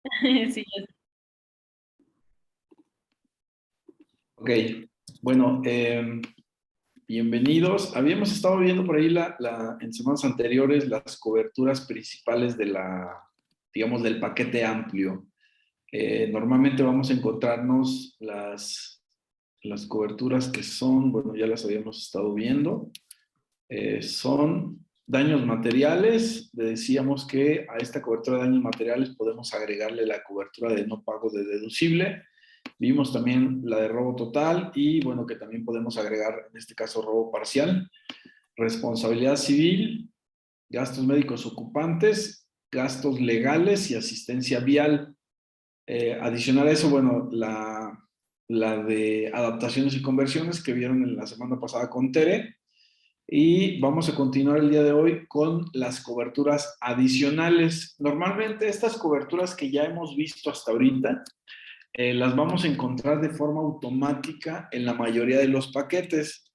Sí, ya sé. Ok, bueno, bienvenidos. Habíamos estado viendo por ahí en semanas anteriores las coberturas principales digamos, del paquete amplio. Normalmente vamos a encontrarnos las coberturas que son, bueno, ya las habíamos estado viendo, son daños materiales. Decíamos que a esta cobertura de daños materiales podemos agregarle la cobertura de no pago de deducible. Vimos también la de robo total y bueno, que también podemos agregar en este caso robo parcial, responsabilidad civil, gastos médicos ocupantes, gastos legales y asistencia vial. Adicional a eso, bueno, la de adaptaciones y conversiones que vieron en la semana pasada con Tere. Y vamos a continuar el día de hoy con las coberturas adicionales. Normalmente estas coberturas que ya hemos visto hasta ahorita, las vamos a encontrar de forma automática en la mayoría de los paquetes.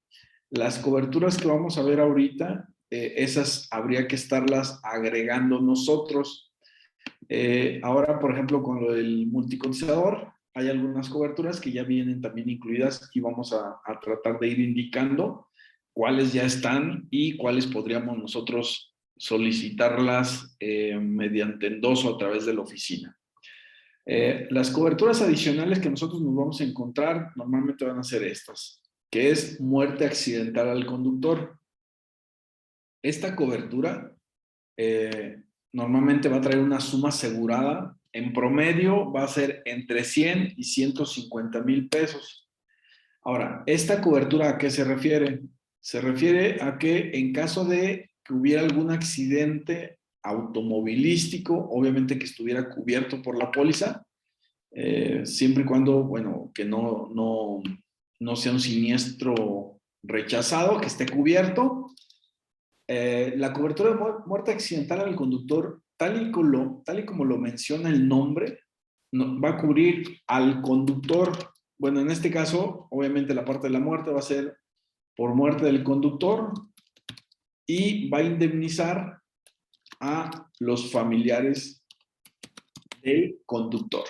Las coberturas que vamos a ver ahorita, esas habría que estarlas agregando nosotros. Ahora, por ejemplo, con lo del multicotizador, hay algunas coberturas que ya vienen también incluidas y vamos a tratar de ir indicando cuáles ya están y cuáles podríamos nosotros solicitarlas mediante endoso a través de la oficina. Las coberturas adicionales que nosotros nos vamos a encontrar normalmente van a ser estas, que es muerte accidental al conductor. Esta cobertura normalmente va a traer una suma asegurada. En promedio va a ser entre 100 y 150,000 pesos. Ahora, ¿esta cobertura a qué se refiere? Se refiere a que en caso de que hubiera algún accidente automovilístico, obviamente que estuviera cubierto por la póliza, siempre y cuando, bueno, que no sea un siniestro rechazado, que esté cubierto. La cobertura de muerte accidental al conductor, tal y como lo menciona el nombre, va a cubrir al conductor. Bueno, en este caso, obviamente la parte de la muerte va a ser por muerte del conductor y va a indemnizar a los familiares del conductor.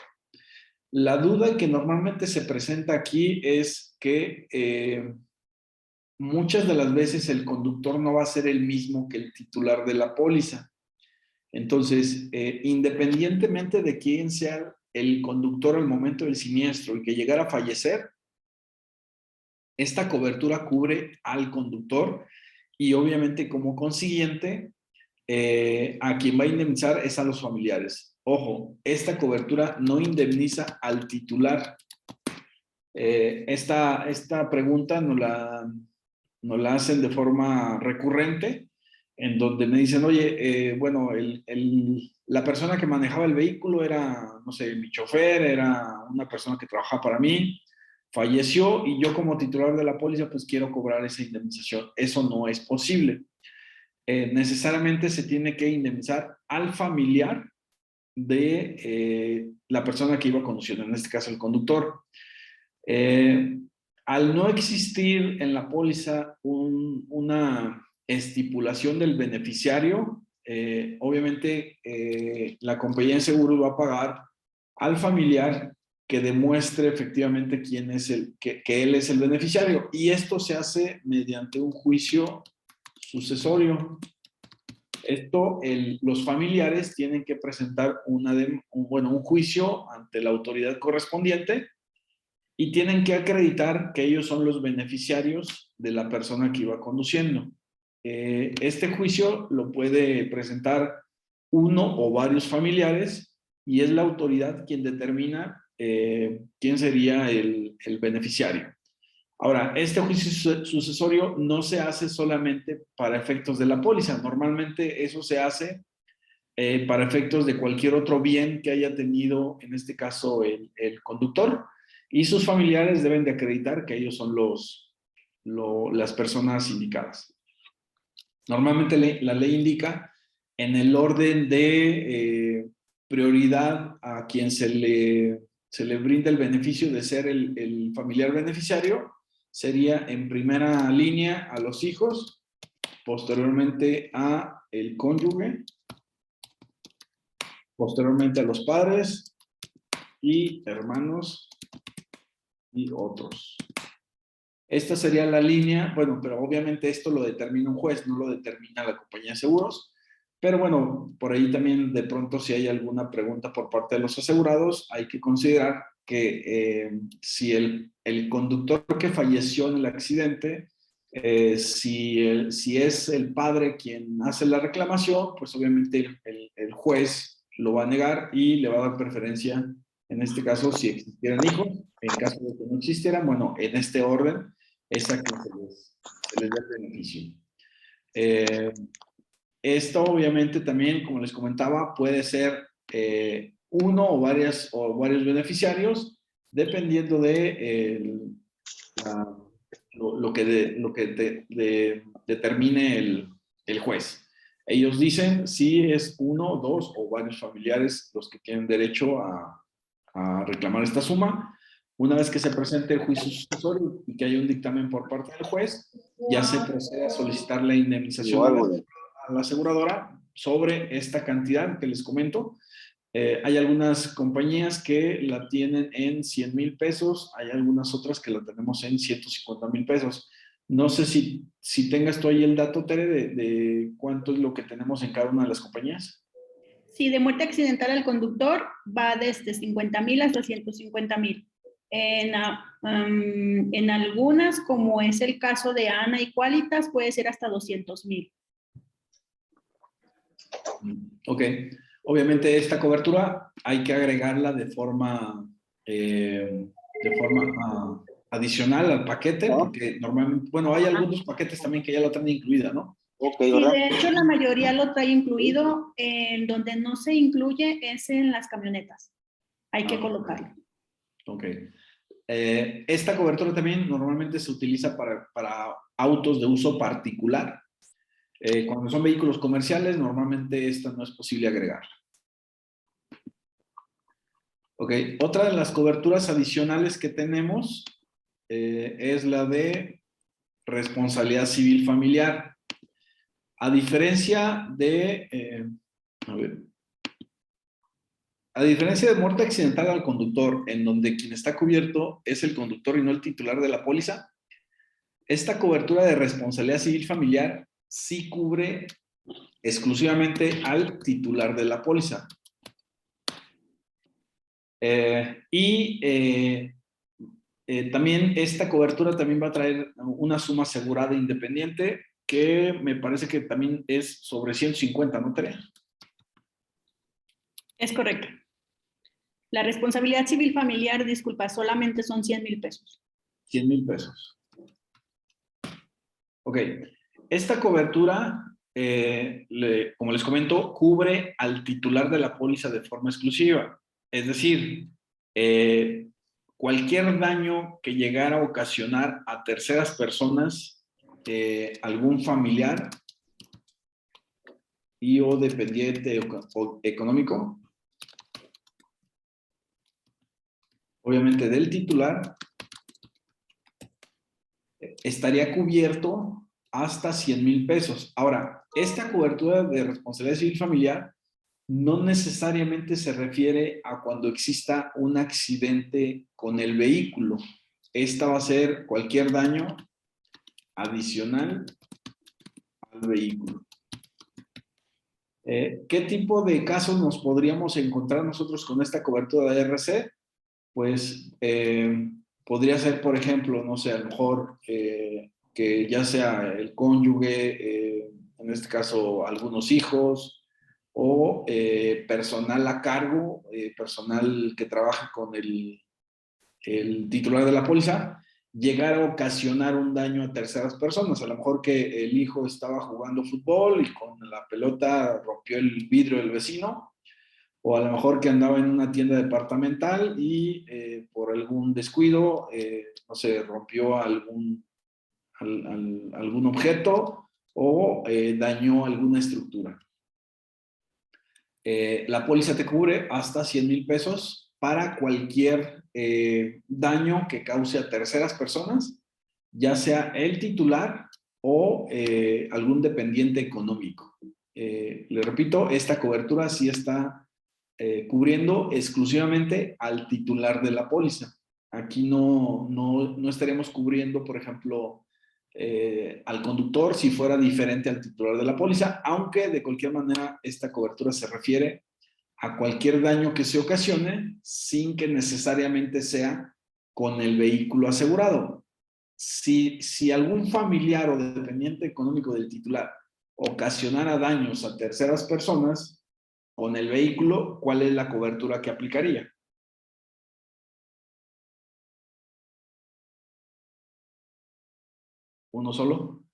La duda que normalmente se presenta aquí es que muchas de las veces el conductor no va a ser el mismo que el titular de la póliza. Entonces, independientemente de quién sea el conductor al momento del siniestro y que llegara a fallecer, esta cobertura cubre al conductor y obviamente como consiguiente, a quien va a indemnizar es a los familiares. Ojo, esta cobertura no indemniza al titular. Esta pregunta nos la hacen de forma recurrente, en donde me dicen, oye, bueno, la persona que manejaba el vehículo era, no sé, mi chofer, era una persona que trabajaba para mí, falleció y yo como titular de la póliza, pues quiero cobrar esa indemnización. Eso no es posible. Necesariamente se tiene que indemnizar al familiar de la persona que iba conduciendo, en este caso el conductor. Eh, Al no existir en la póliza una estipulación del beneficiario, obviamente la compañía de seguros va a pagar al familiar que demuestre efectivamente quién es que él es el beneficiario. Y esto se hace mediante un juicio sucesorio. Los familiares tienen que presentar un juicio ante la autoridad correspondiente y tienen que acreditar que ellos son los beneficiarios de la persona que iba conduciendo. Este juicio lo puede presentar uno o varios familiares y es la autoridad quien determina quién sería el beneficiario. Ahora, este juicio sucesorio no se hace solamente para efectos de la póliza, normalmente eso se hace para efectos de cualquier otro bien que haya tenido, en este caso, el conductor, y sus familiares deben de acreditar que ellos son las personas indicadas. Normalmente la ley indica en el orden de prioridad a quien se le brinda el beneficio de ser el familiar beneficiario, sería en primera línea a los hijos, posteriormente a el cónyuge, posteriormente a los padres y hermanos y otros. Esta sería la línea, bueno, pero obviamente esto lo determina un juez, no lo determina la compañía de seguros. Pero bueno, por ahí también de pronto si hay alguna pregunta por parte de los asegurados, hay que considerar que si el conductor que falleció en el accidente, si es el padre quien hace la reclamación, pues obviamente el juez lo va a negar y le va a dar preferencia, en este caso, si existieran hijos. En caso de que no existieran, bueno, en este orden es a que se les da el beneficio. Esto obviamente también, como les comentaba, puede ser uno o varios beneficiarios, dependiendo de lo que determine el juez. Ellos dicen si es uno, dos o varios familiares los que tienen derecho a reclamar esta suma. Una vez que se presente el juicio sucesorio y que haya un dictamen por parte del juez, ya se procede a solicitar la indemnización a la aseguradora sobre esta cantidad que les comento. Hay algunas compañías que la tienen en 100,000 pesos, hay algunas otras que la tenemos en 150,000 pesos. No sé si tengas tú ahí el dato, Tere, de cuánto es lo que tenemos en cada una de las compañías. Sí, de muerte accidental al conductor va desde 50,000 hasta 150,000. En algunas, como es el caso de Ana y Qualitas, puede ser hasta 200,000. Ok. Obviamente esta cobertura hay que agregarla de forma adicional al paquete, porque normalmente, bueno, hay algunos paquetes también que ya la traen incluida, ¿no? Sí, de hecho la mayoría lo trae incluido. En donde no se incluye es en las camionetas. Hay que colocarlo. Ok. Esta cobertura también normalmente se utiliza para autos de uso particular. Cuando son vehículos comerciales, normalmente esta no es posible agregarla. Ok, otra de las coberturas adicionales que tenemos es la de responsabilidad civil familiar. A diferencia de, a diferencia de muerte accidental al conductor, en donde quien está cubierto es el conductor y no el titular de la póliza, esta cobertura de responsabilidad civil familiar sí cubre exclusivamente al titular de la póliza. También esta cobertura también va a traer una suma asegurada independiente que me parece que también es sobre 150, ¿no, Tere? Es correcto. La responsabilidad civil familiar, disculpa, solamente son 100,000 pesos. 100,000 pesos. Ok. Esta cobertura, como les comento, cubre al titular de la póliza de forma exclusiva. Es decir, cualquier daño que llegara a ocasionar a terceras personas, algún familiar y o dependiente o económico, obviamente del titular, estaría cubierto hasta 100,000 pesos. Ahora, esta cobertura de responsabilidad civil familiar no necesariamente se refiere a cuando exista un accidente con el vehículo. Esta va a ser cualquier daño adicional al vehículo. ¿Qué tipo de casos nos podríamos encontrar nosotros con esta cobertura de RC? Pues podría ser, por ejemplo, no sé, a lo mejor que ya sea el cónyuge, en este caso algunos hijos, o personal a cargo, personal que trabaja con el titular de la póliza, llegar a ocasionar un daño a terceras personas. A lo mejor que el hijo estaba jugando fútbol y con la pelota rompió el vidrio del vecino, o a lo mejor que andaba en una tienda departamental y por algún descuido, no sé, rompió algún objeto o dañó alguna estructura. La póliza te cubre hasta 100,000 pesos para cualquier daño que cause a terceras personas, ya sea el titular o algún dependiente económico. Le repito, esta cobertura sí está cubriendo exclusivamente al titular de la póliza. Aquí no estaremos cubriendo, por ejemplo, al conductor si fuera diferente al titular de la póliza, aunque de cualquier manera esta cobertura se refiere a cualquier daño que se ocasione sin que necesariamente sea con el vehículo asegurado. Si algún familiar o dependiente económico del titular ocasionara daños a terceras personas con el vehículo, ¿cuál es la cobertura que aplicaría? ¿Uno solo?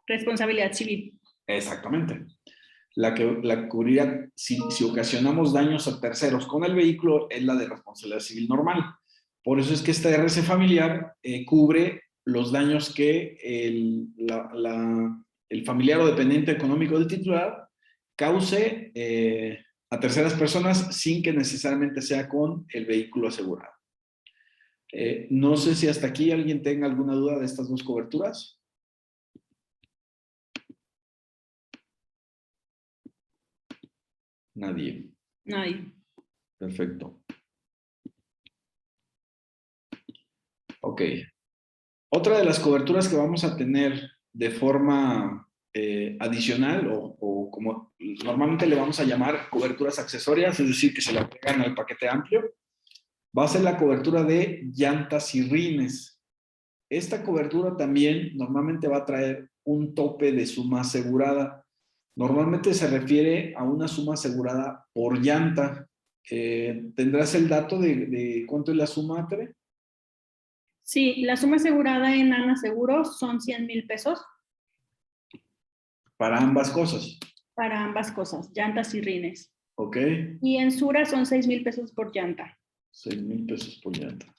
Responsabilidad civil. Exactamente. La cubriría, si ocasionamos daños a terceros con el vehículo, es la de responsabilidad civil normal. Por eso es que esta RC familiar cubre los daños que el familiar o dependiente económico del titular cause a terceras personas sin que necesariamente sea con el vehículo asegurado. No sé si hasta aquí alguien tenga alguna duda de estas dos coberturas. Nadie. Nadie. Perfecto. Ok. Otra de las coberturas que vamos a tener de forma adicional o como normalmente le vamos a llamar coberturas accesorias, es decir, que se le agregan al paquete amplio, va a ser la cobertura de llantas y rines. Esta cobertura también normalmente va a traer un tope de suma asegurada. Normalmente se refiere a una suma asegurada por llanta. ¿Tendrás el dato de cuánto es la suma, Tere? Sí, la suma asegurada en ANA Seguros son 100,000 pesos. Para ambas cosas. Para ambas cosas, llantas y rines. Ok. Y en Sura son 6,000 pesos por llanta. 6,000 pesos por llanta.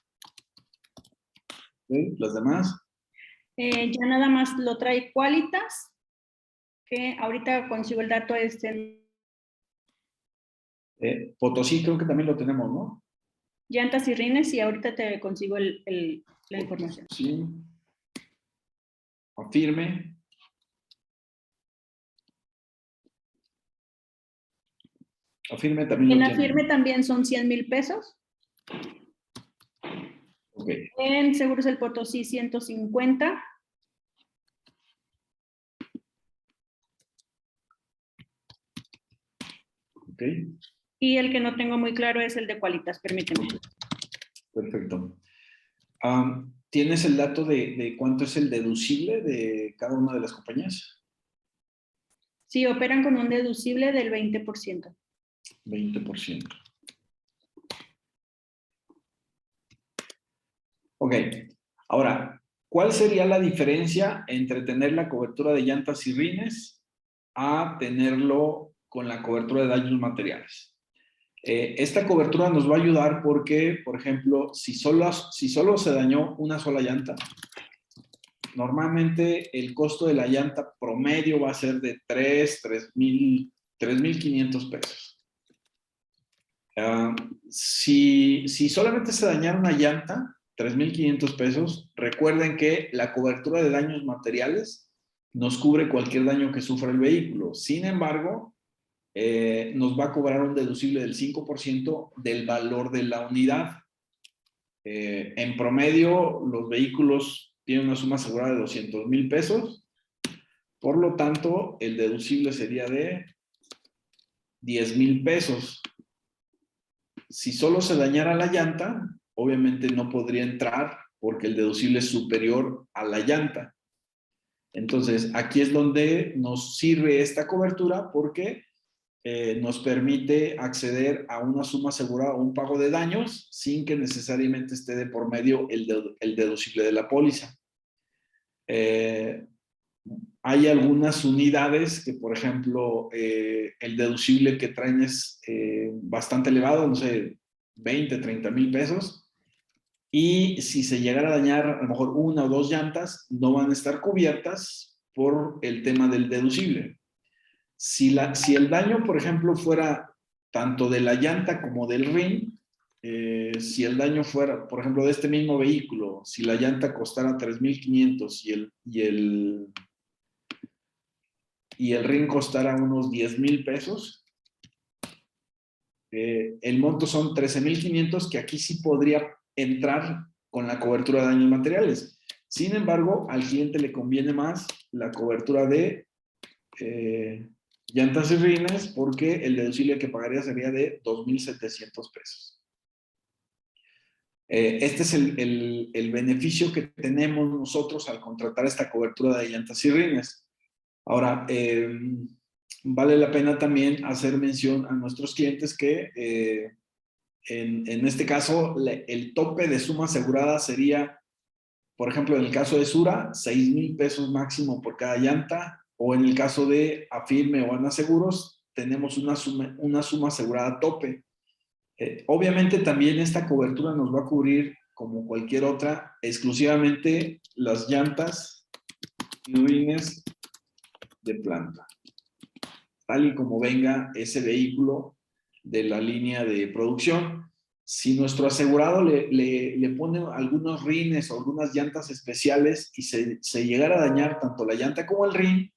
¿Sí? ¿Las demás? Ya nada más lo trae Qualitas, que ahorita consigo el dato Potosí creo que también lo tenemos, ¿no? llantas y rines y ahorita te consigo la información. Sí. Afirme. Afirme también En lo la tiene. firme también son 100,000 pesos. Ok. En Seguros del Potosí 150. Ok. Y el que no tengo muy claro es el de Qualitas, permíteme. Perfecto. ¿Tienes el dato de cuánto es el deducible de cada una de las compañías? Sí, operan con un deducible del 20%. 20%. Ok. Ahora, ¿cuál sería la diferencia entre tener la cobertura de llantas y rines a tenerlo con la cobertura de daños materiales? Esta cobertura nos va a ayudar porque, por ejemplo, si solo se dañó una sola llanta, normalmente el costo de la llanta promedio va a ser de 3,500 pesos. Si solamente se dañara una llanta, 3,500 pesos, recuerden que la cobertura de daños materiales nos cubre cualquier daño que sufra el vehículo. Sin embargo, nos va a cobrar un deducible del 5% del valor de la unidad. En promedio, los vehículos tienen una suma asegurada de 200,000 pesos. Por lo tanto, el deducible sería de 10,000 pesos. Si solo se dañara la llanta, obviamente no podría entrar porque el deducible es superior a la llanta. Entonces, aquí es donde nos sirve esta cobertura porque nos permite acceder a una suma asegurada o un pago de daños sin que necesariamente esté de por medio el deducible de la póliza. Hay algunas unidades que, por ejemplo, el deducible que traen es bastante elevado, no sé, 20, 30,000 pesos. Y si se llegara a dañar a lo mejor una o dos llantas, no van a estar cubiertas por el tema del deducible. Si el daño, por ejemplo, fuera tanto de la llanta como del rin, si el daño fuera, por ejemplo, de este mismo vehículo, si la llanta costara 3,500 y el rin costara unos 10,000 pesos, el monto son 13,500, que aquí sí podría entrar con la cobertura de daños materiales. Sin embargo, al cliente le conviene más la cobertura de llantas y rines, porque el deducible que pagaría sería de 2,700 pesos. Este es el beneficio que tenemos nosotros al contratar esta cobertura de llantas y rines. Ahora, vale la pena también hacer mención a nuestros clientes que en este caso el tope de suma asegurada sería, por ejemplo, en el caso de Sura, 6,000 pesos máximo por cada llanta, o en el caso de Afirme o Ana Seguros, tenemos una suma asegurada tope. Obviamente también esta cobertura nos va a cubrir, como cualquier otra, exclusivamente las llantas y rines de planta, tal y como venga ese vehículo de la línea de producción. Si nuestro asegurado le pone algunos rines o algunas llantas especiales y se llegara a dañar tanto la llanta como el rin,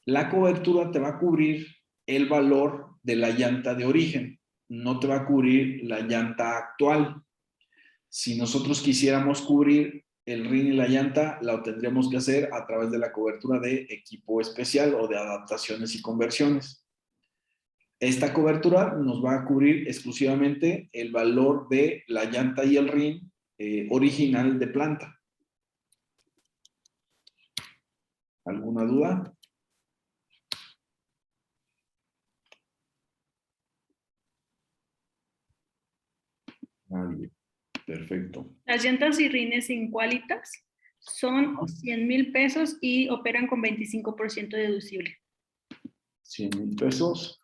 la cobertura te va a cubrir el valor de la llanta de origen, no te va a cubrir la llanta actual. Si nosotros quisiéramos cubrir el rin y la llanta, la tendríamos que hacer a través de la cobertura de equipo especial o de adaptaciones y conversiones. Esta cobertura nos va a cubrir exclusivamente el valor de la llanta y el rin original de planta. ¿Alguna duda? Nadie. Perfecto. Las llantas y rines sin Qualitas son 100,000 pesos y operan con 25% deducible. 100,000 pesos.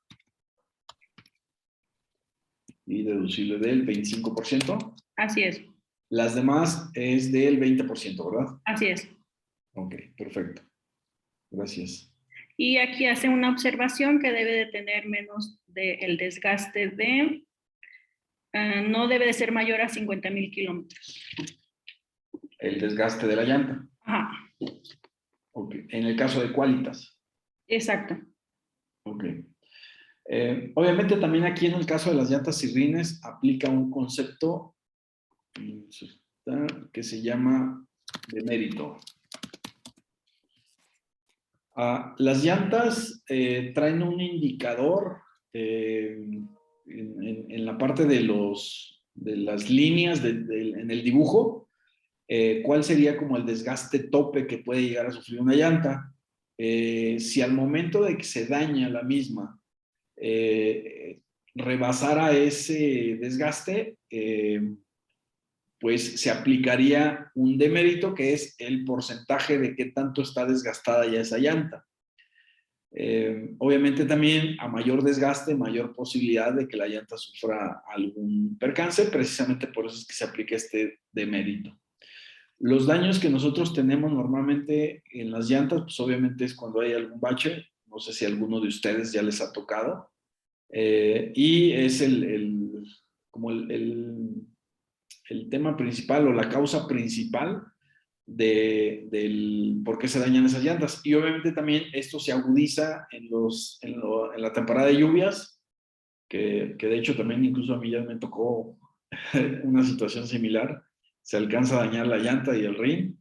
Y deducible del 25%. Así es. Las demás es del 20%, ¿verdad? Así es. Ok, perfecto. Gracias. Y aquí hace una observación que debe de tener menos del desgaste de, no debe de ser mayor a 50,000 kilómetros. El desgaste de la llanta. Ajá. Ok, en el caso de Qualitas. Exacto. Ok. Obviamente también aquí en el caso de las llantas y rines aplica un concepto que se llama de mérito. Las llantas traen un indicador en la parte de las líneas en el dibujo, cuál sería como el desgaste tope que puede llegar a sufrir una llanta. Si al momento de que se daña la misma rebasara ese desgaste, pues se aplicaría un demérito, que es el porcentaje de qué tanto está desgastada ya esa llanta. Obviamente también a mayor desgaste, mayor posibilidad de que la llanta sufra algún percance, precisamente por eso es que se aplica este demérito. Los daños que nosotros tenemos normalmente en las llantas, pues obviamente es cuando hay algún bache, no sé si a alguno de ustedes ya les ha tocado, y es como el tema principal o la causa principal del por qué se dañan esas llantas. Y obviamente también esto se agudiza en la temporada de lluvias, que de hecho también incluso a mí ya me tocó una situación similar. Se alcanza a dañar la llanta y el rin,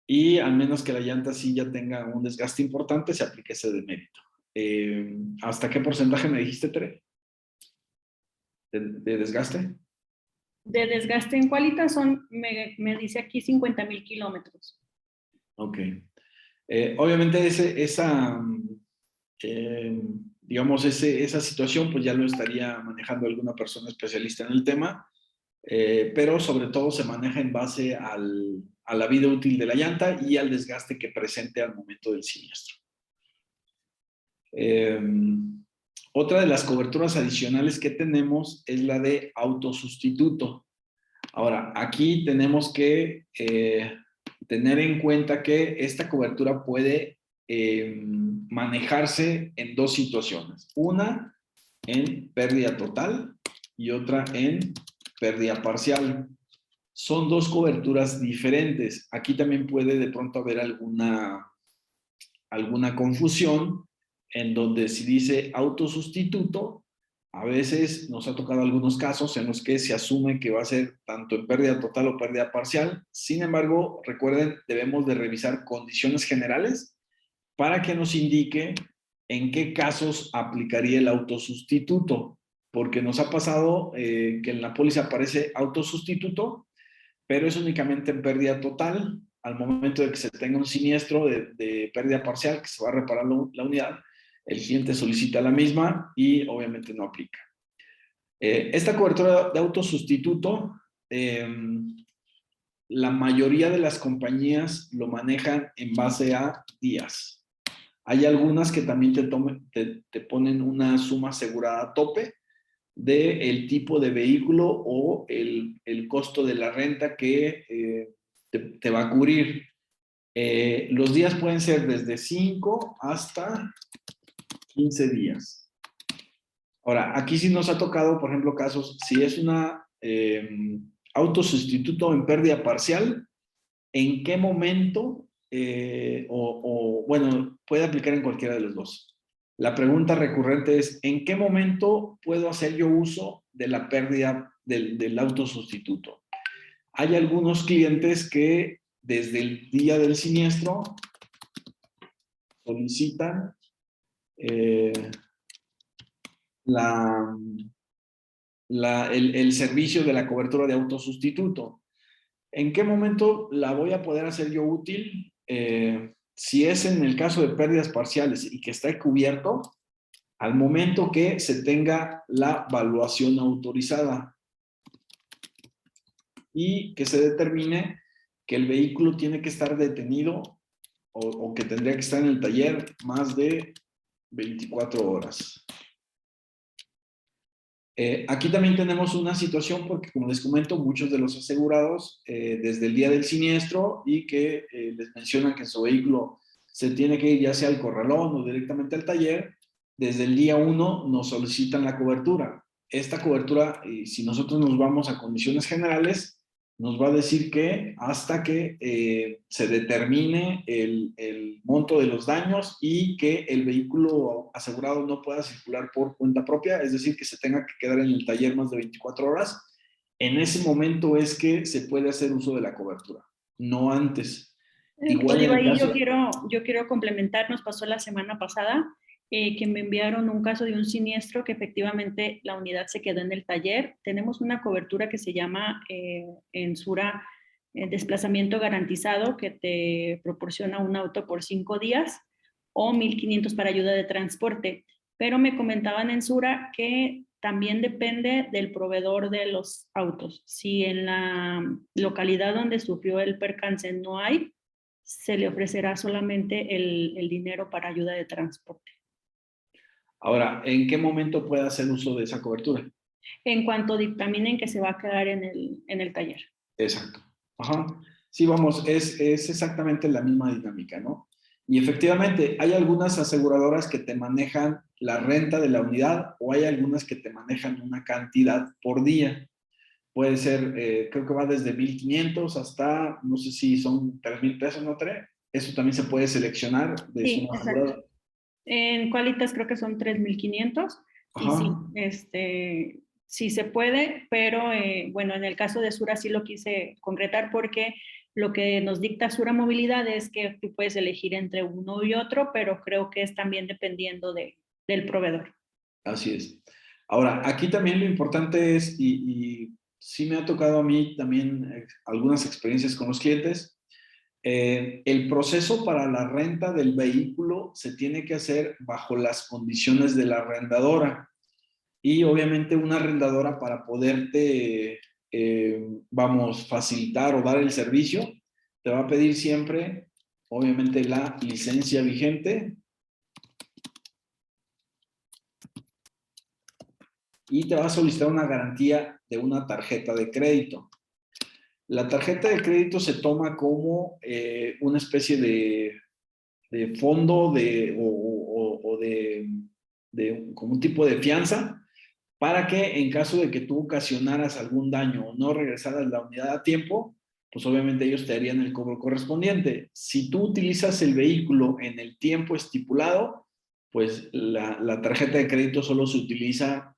y al menos que la llanta sí ya tenga un desgaste importante, se aplica ese demérito. ¿Hasta qué porcentaje me dijiste, Tere? ¿De desgaste? De desgaste en Qualitas me dice aquí 50,000 kilómetros. Ok. Obviamente digamos, esa situación pues ya lo estaría manejando alguna persona especialista en el tema, pero sobre todo se maneja en base a la vida útil de la llanta y al desgaste que presente al momento del siniestro. Otra de las coberturas adicionales que tenemos es la de autosustituto. Ahora, aquí tenemos que tener en cuenta que esta cobertura puede manejarse en dos situaciones. Una en pérdida total y otra en pérdida parcial. Son dos coberturas diferentes. Aquí también puede de pronto haber alguna confusión en donde si dice autosustituto, A veces nos ha tocado algunos casos en los que se asume que va a ser tanto en pérdida total o pérdida parcial. Sin embargo, recuerden, debemos de revisar condiciones generales para que nos indique en qué casos aplicaría el autosustituto, porque nos ha pasado que en la póliza aparece autosustituto, pero es únicamente en pérdida total. Al momento de que se tenga un siniestro de pérdida parcial, que se va a reparar la unidad, el cliente solicita la misma y obviamente no aplica. Esta cobertura de autosustituto, la mayoría de las compañías lo manejan en base a días. Hay algunas que también te ponen una suma asegurada a tope del tipo de vehículo o el costo de la renta que te va a cubrir. Los días pueden ser desde 5 hasta 15 días. Ahora, aquí sí nos ha tocado, por ejemplo, casos, si es una autosustituto en pérdida parcial, ¿en qué momento? Bueno, puede aplicar en cualquiera de los dos. La pregunta recurrente es, ¿en qué momento puedo hacer yo uso de la pérdida del autosustituto? Hay algunos clientes que desde el día del siniestro solicitan el servicio de la cobertura de autosustituto. ¿En qué momento la voy a poder hacer yo útil? Si es en el caso de pérdidas parciales y que está cubierto, al momento que se tenga la valuación autorizada y que se determine que el vehículo tiene que estar detenido o que tendría que estar en el taller más de 24 horas. Aquí también tenemos una situación porque, como les comento, muchos de los asegurados desde el día del siniestro y que les mencionan que su vehículo se tiene que ir ya sea al corralón o directamente al taller, desde el día 1 nos solicitan la cobertura. Esta cobertura, si nosotros nos vamos a condiciones generales, nos va a decir que hasta que se determine el monto de los daños y que el vehículo asegurado no pueda circular por cuenta propia, es decir, que se tenga que quedar en el taller más de 24 horas, en ese momento es que se puede hacer uso de la cobertura, no antes. Igual en Digo, el ahí caso... yo quiero complementar, nos pasó la semana pasada que me enviaron un caso de un siniestro que efectivamente la unidad se quedó en el taller. Tenemos una cobertura que se llama en Sura desplazamiento garantizado, que te proporciona un auto por 5 días o 1,500 para ayuda de transporte. Pero me comentaban en Sura que también depende del proveedor de los autos. Si en la localidad donde sufrió el percance no hay, se le ofrecerá solamente el dinero para ayuda de transporte. Ahora, ¿en qué momento puede hacer uso de esa cobertura? En cuanto dictaminen que se va a quedar en el taller. Exacto. Ajá. Sí, vamos, es exactamente la misma dinámica, ¿no? Y efectivamente, hay algunas aseguradoras que te manejan la renta de la unidad o hay algunas que te manejan una cantidad por día. Puede ser, creo que va desde 1,500 hasta, no sé si son 3,000 pesos, ¿no, Tere? Eso también se puede seleccionar de Sí, suma exacto. asegurada. En Qualitas creo que son 3,500 y Ajá. sí, sí se puede, pero bueno, en el caso de Sura sí lo quise concretar porque lo que nos dicta Sura Movilidad es que tú puedes elegir entre uno y otro, pero creo que es también dependiendo del proveedor. Así es. Ahora, aquí también lo importante es, y sí me ha tocado a mí también algunas experiencias con los clientes, el proceso para la renta del vehículo se tiene que hacer bajo las condiciones de la arrendadora. Y obviamente una arrendadora para poderte, vamos, facilitar o dar el servicio, te va a pedir siempre, obviamente, la licencia vigente y te va a solicitar una garantía de una tarjeta de crédito. La tarjeta de crédito se toma como una especie de fondo como un tipo de fianza para que en caso de que tú ocasionaras algún daño o no regresaras la unidad a tiempo, pues obviamente ellos te harían el cobro correspondiente. Si tú utilizas el vehículo en el tiempo estipulado, pues la tarjeta de crédito solo se utiliza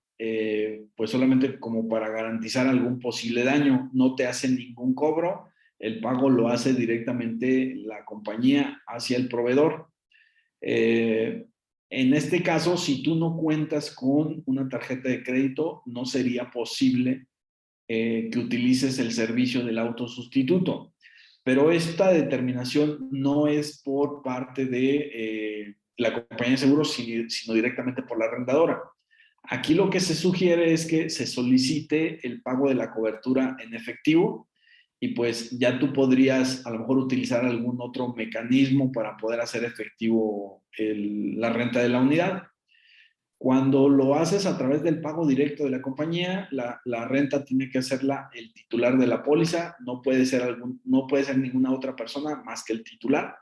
pues solamente como para garantizar algún posible daño. No te hacen ningún cobro, el pago lo hace directamente la compañía hacia el proveedor. En este caso, si tú no cuentas con una tarjeta de crédito, no sería posible que utilices el servicio del autosustituto. Pero esta determinación no es por parte de la compañía de seguros, sino directamente por la arrendadora. Aquí lo que se sugiere es que se solicite el pago de la cobertura en efectivo y pues ya tú podrías a lo mejor utilizar algún otro mecanismo para poder hacer efectivo la renta de la unidad. Cuando lo haces a través del pago directo de la compañía, la renta tiene que hacerla el titular de la póliza, no puede ser ninguna otra persona más que el titular.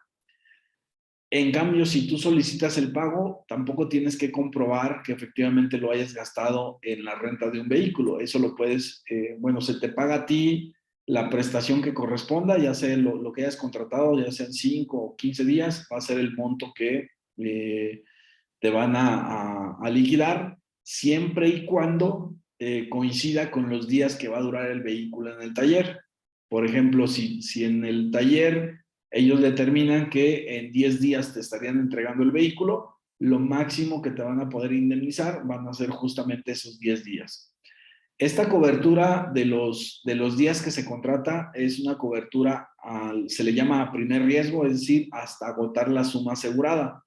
En cambio, si tú solicitas el pago, tampoco tienes que comprobar que efectivamente lo hayas gastado en la renta de un vehículo. Eso lo puedes, se te paga a ti la prestación que corresponda, ya sea lo que hayas contratado, ya sean 5 o 15 días, va a ser el monto que te van a liquidar, siempre y cuando coincida con los días que va a durar el vehículo en el taller. Por ejemplo, si en el taller ellos determinan que en 10 días te estarían entregando el vehículo, lo máximo que te van a poder indemnizar van a ser justamente esos 10 días. Esta cobertura de los días que se contrata es una cobertura, se le llama a primer riesgo, es decir, hasta agotar la suma asegurada.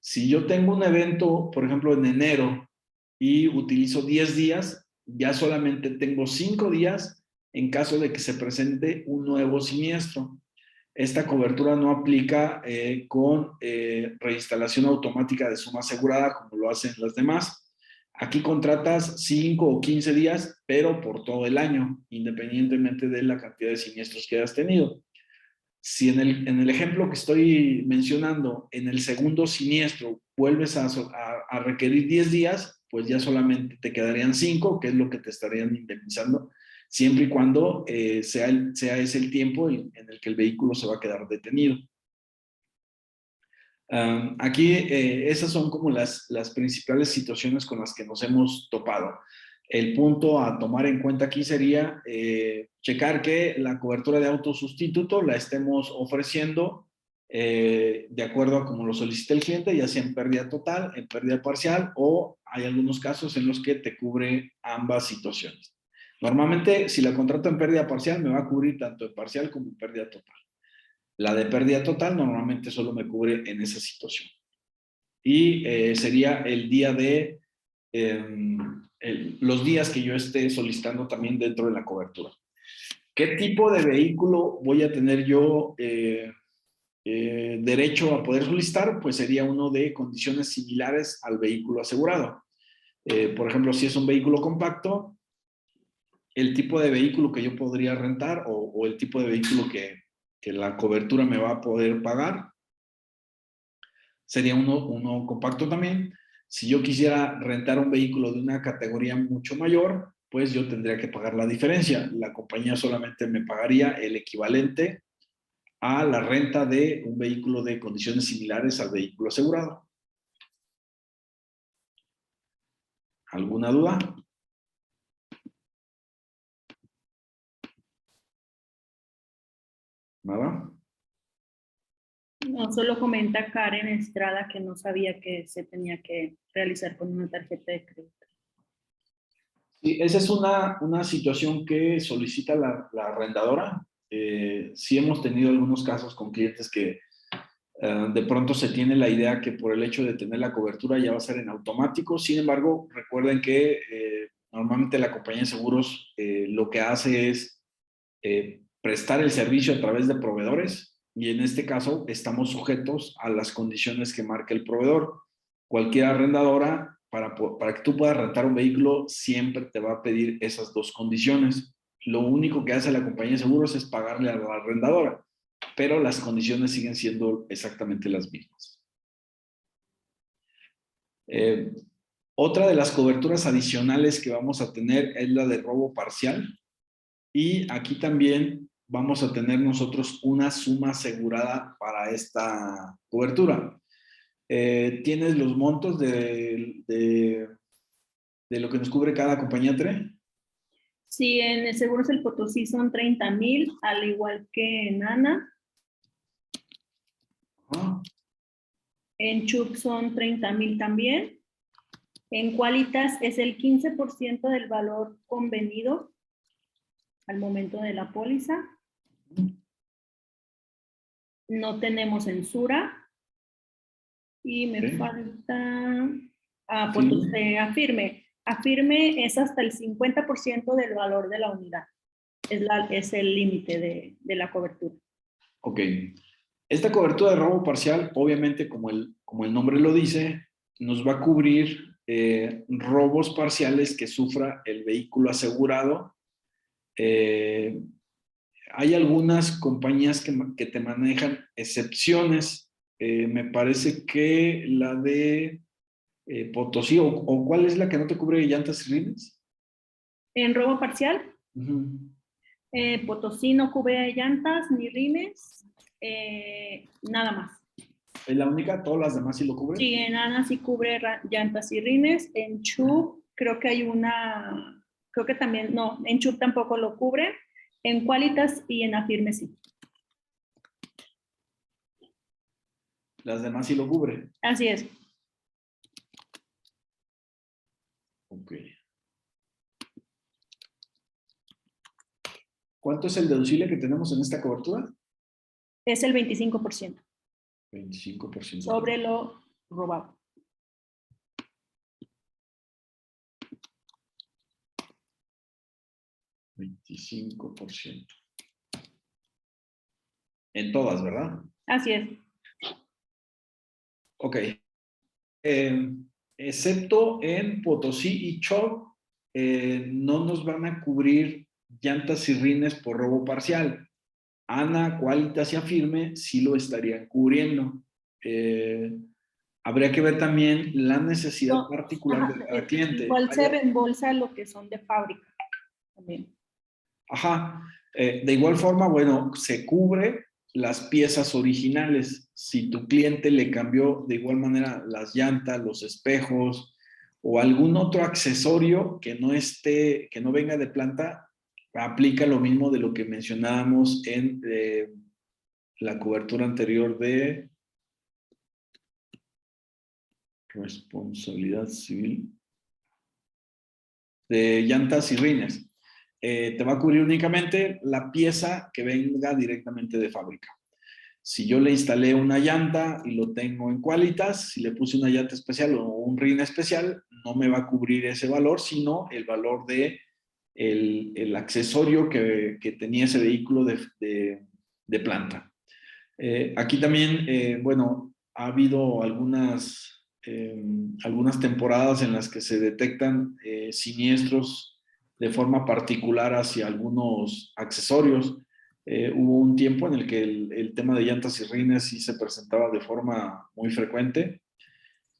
Si yo tengo un evento, por ejemplo, en enero y utilizo 10 días, ya solamente tengo 5 días en caso de que se presente un nuevo siniestro. Esta cobertura no aplica con reinstalación automática de suma asegurada como lo hacen las demás. Aquí contratas 5 o 15 días, pero por todo el año, independientemente de la cantidad de siniestros que hayas tenido. Si en el ejemplo que estoy mencionando, en el segundo siniestro vuelves a requerir 10 días, pues ya solamente te quedarían 5, que es lo que te estarían indemnizando, siempre y cuando sea ese el tiempo en el que el vehículo se va a quedar detenido. Aquí esas son como las principales situaciones con las que nos hemos topado. El punto a tomar en cuenta aquí sería checar que la cobertura de autosustituto la estemos ofreciendo de acuerdo a como lo solicita el cliente, ya sea en pérdida total, en pérdida parcial, o hay algunos casos en los que te cubre ambas situaciones. Normalmente, si la contrato en pérdida parcial, me va a cubrir tanto en parcial como en pérdida total. La de pérdida total normalmente solo me cubre en esa situación. Y sería el día de los días que yo esté solicitando también dentro de la cobertura. ¿Qué tipo de vehículo voy a tener yo derecho a poder solicitar? Pues sería uno de condiciones similares al vehículo asegurado. Por ejemplo, si es un vehículo compacto, el tipo de vehículo que yo podría rentar o el tipo de vehículo que la cobertura me va a poder pagar sería uno compacto también. Si yo quisiera rentar un vehículo de una categoría mucho mayor, pues yo tendría que pagar la diferencia. La compañía solamente me pagaría el equivalente a la renta de un vehículo de condiciones similares al vehículo asegurado. ¿Alguna duda? ¿Nada? No, solo comenta Karen Estrada que no sabía que se tenía que realizar con una tarjeta de crédito. Sí, esa es una situación que solicita la arrendadora. Sí hemos tenido algunos casos con clientes que de pronto se tiene la idea que por el hecho de tener la cobertura ya va a ser en automático. Sin embargo, recuerden que normalmente la compañía de seguros lo que hace es prestar el servicio a través de proveedores y en este caso estamos sujetos a las condiciones que marca el proveedor. Cualquier arrendadora, para que tú puedas rentar un vehículo, siempre te va a pedir esas dos condiciones. Lo único que hace la compañía de seguros es pagarle a la arrendadora, pero las condiciones siguen siendo exactamente las mismas. Otra de las coberturas adicionales que vamos a tener es la de robo parcial y aquí también vamos a tener nosotros una suma asegurada para esta cobertura. Tienes los montos de de lo que nos cubre cada compañía TRE? Sí, en el Seguros El Potosí son 30,000, al igual que en ANA. Ajá. En Chubb son 30,000 también. En Qualitas es el 15% del valor convenido al momento de la póliza. No tenemos censura. Y me falta Afirme. Afirme es hasta el 50% del valor de la unidad. Es el límite de la cobertura. Ok. Esta cobertura de robo parcial, obviamente, como el nombre lo dice, nos va a cubrir robos parciales que sufra el vehículo asegurado. Hay algunas compañías que te manejan excepciones. Me parece que la de Potosí, o ¿cuál es la que no te cubre llantas y rines? En robo parcial, Uh-huh. Potosí no cubre llantas ni rines, nada más. ¿Es la única? ¿Todas las demás sí lo cubren? Sí, en ANA sí cubre llantas y rines. En Chubb creo que hay una, creo que también, no, en Chubb tampoco lo cubre. En Qualitas y en Afirme sí. Las demás sí lo cubren. Así es. Ok. ¿Cuánto es el deducible que tenemos en esta cobertura? Es el 25%. 25%. Sobre lo robado. %. En todas, ¿verdad? Así es. Ok. Excepto en Potosí y Chubb, no nos van a cubrir llantas y rines por robo parcial. ANA, Qualitas y Afirme sí lo estarían cubriendo. Habría que ver también la necesidad particular de cada cliente. Igual se reembolsa lo que son de fábrica también. Ajá. De igual forma, bueno, se cubre las piezas originales. Si tu cliente le cambió de igual manera las llantas, los espejos o algún otro accesorio que no venga de planta, aplica lo mismo de lo que mencionábamos en la cobertura anterior de responsabilidad civil de llantas y rines. Te va a cubrir únicamente la pieza que venga directamente de fábrica. Si yo le instalé una llanta y lo tengo en Qualitas, si le puse una llanta especial o un rin especial, no me va a cubrir ese valor, sino el valor de el accesorio que tenía ese vehículo de planta. Aquí también, bueno, ha habido algunas temporadas en las que se detectan siniestros de forma particular hacia algunos accesorios. Hubo un tiempo en el que el tema de llantas y rines sí se presentaba de forma muy frecuente.